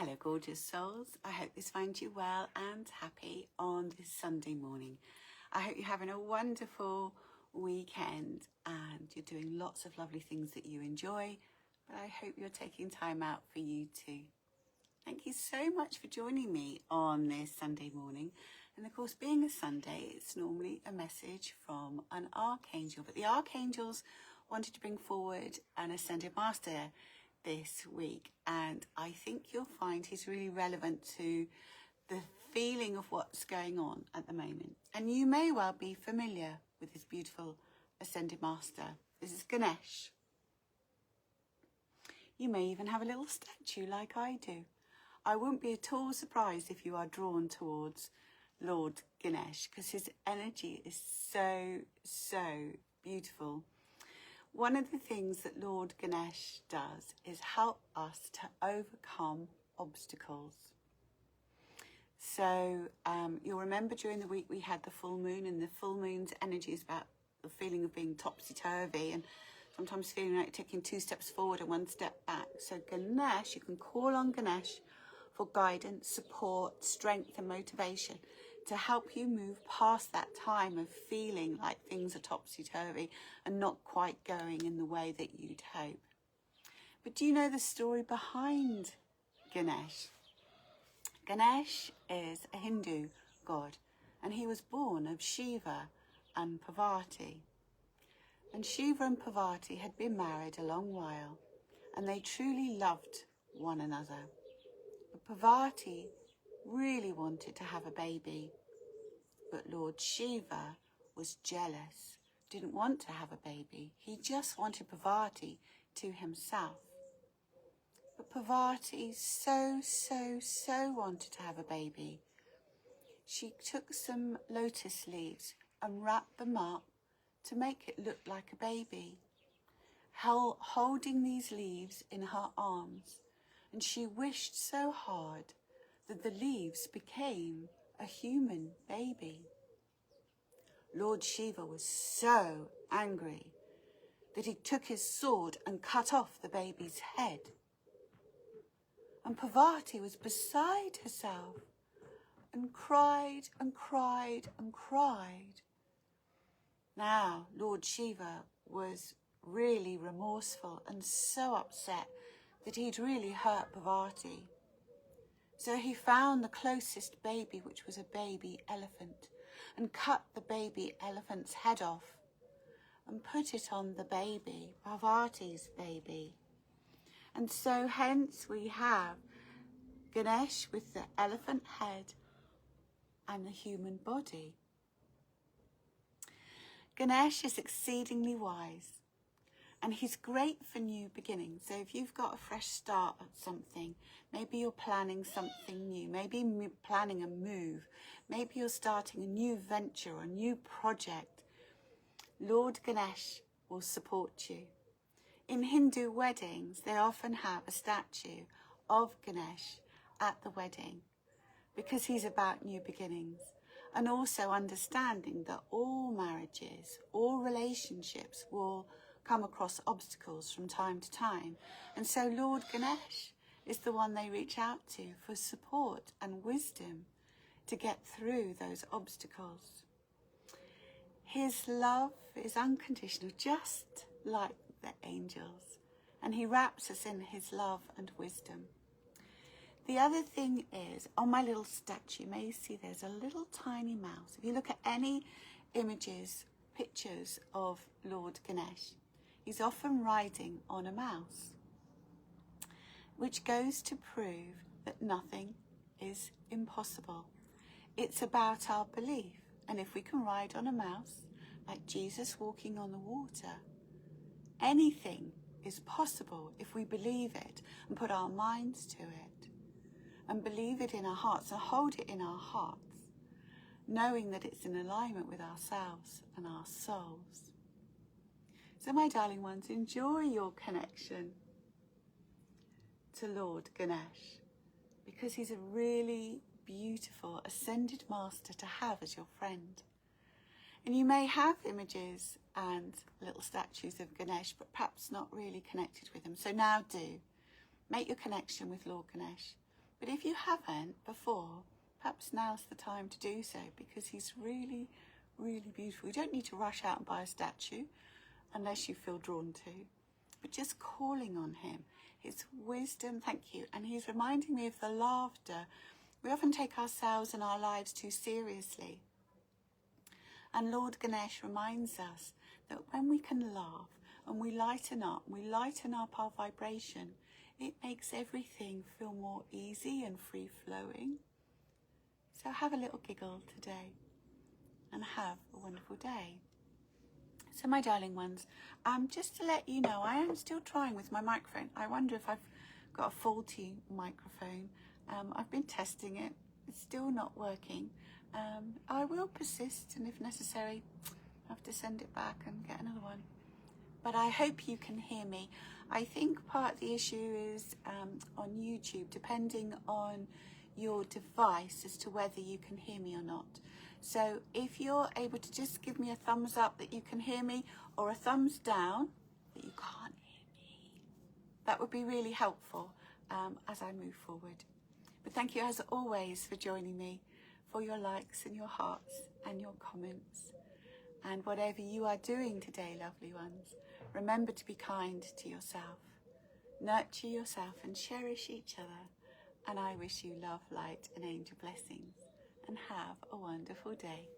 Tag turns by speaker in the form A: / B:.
A: Hello gorgeous souls, I hope this finds you well and happy on this Sunday morning. I hope you're having a wonderful weekend and you're doing lots of lovely things that you enjoy, but I hope you're taking time out for you too. Thank you so much for joining me on this Sunday morning. And of course, being a Sunday, it's normally a message from an Archangel, but the Archangels wanted to bring forward an Ascended Master this week, and I think you'll find he's really relevant to the feeling of what's going on at the moment. And you may well be familiar with this beautiful Ascended Master. This is Ganesh. You may even have a little statue like I do. I wouldn't be at all surprised if you are drawn towards Lord Ganesh, because his energy is so beautiful. One of the things that Lord Ganesh does is help us to overcome obstacles. So you'll remember during the week we had the full moon, and the full moon's energy is about the feeling of being topsy-turvy and sometimes feeling like taking 2 steps forward and 1 step back. So Ganesh, you can call on Ganesh for guidance, support, strength and motivation to help you move past that time of feeling like things are topsy-turvy and not quite going in the way that you'd hope. But do you know the story behind Ganesh? Ganesh is a Hindu god, and he was born of Shiva and Parvati. And Shiva and Parvati had been married a long while, and they truly loved one another. But Parvati really wanted to have a baby, but Lord Shiva was jealous, didn't want to have a baby. He just wanted Parvati to himself. But Parvati so wanted to have a baby. She took some lotus leaves and wrapped them up to make it look like a baby, holding these leaves in her arms. And she wished so hard that the leaves became a human baby. Lord Shiva was so angry that he took his sword and cut off the baby's head. And Parvati was beside herself and cried and cried and cried. Now, Lord Shiva was really remorseful and so upset that he'd really hurt Parvati. So he found the closest baby, which was a baby elephant, and cut the baby elephant's head off and put it on the baby, Parvati's baby. And so hence we have Ganesh with the elephant head and the human body. Ganesh is exceedingly wise, and he's great for new beginnings. So if you've got a fresh start at something, maybe you're planning something new, maybe planning a move, maybe you're starting a new venture or a new project, Lord Ganesh will support you. In Hindu weddings, they often have a statue of Ganesh at the wedding because he's about new beginnings, and also understanding that all marriages, all relationships will come across obstacles from time to time. And so Lord Ganesh is the one they reach out to for support and wisdom to get through those obstacles. His love is unconditional, just like the angels, and he wraps us in his love and wisdom. The other thing is, on my little statue, you may see there's a little tiny mouse. If you look at any images, pictures of Lord Ganesh, he's often riding on a mouse, which goes to prove that nothing is impossible. It's about our belief. And if we can ride on a mouse, like Jesus walking on the water, anything is possible if we believe it and put our minds to it and believe it in our hearts and hold it in our hearts, knowing that it's in alignment with ourselves and our souls. So my darling ones, enjoy your connection to Lord Ganesh, because he's a really beautiful ascended master to have as your friend. And you may have images and little statues of Ganesh, but perhaps not really connected with him. So now do. Make your connection with Lord Ganesh. But if you haven't before, perhaps now's the time to do so, because he's really, really beautiful. You don't need to rush out and buy a statue unless you feel drawn to, but just calling on him, his wisdom, thank you. And he's reminding me of the laughter. We often take ourselves and our lives too seriously. And Lord Ganesh reminds us that when we can laugh and we lighten up our vibration, it makes everything feel more easy and free-flowing. So have a little giggle today and have a wonderful day. So my darling ones, just to let you know, I am still trying with my microphone. I wonder if I've got a faulty microphone. I've been testing it. It's still not working. I will persist, and if necessary, I have to send it back and get another one. But I hope you can hear me. I think part of the issue is on YouTube, depending on your device as to whether you can hear me or not. So if you're able to just give me a thumbs up that you can hear me, or a thumbs down that you can't hear me, that would be really helpful as I move forward. But thank you as always for joining me, for your likes and your hearts and your comments. And whatever you are doing today, lovely ones, remember to be kind to yourself, nurture yourself and cherish each other. And I wish you love, light and angel blessings, and have a wonderful day.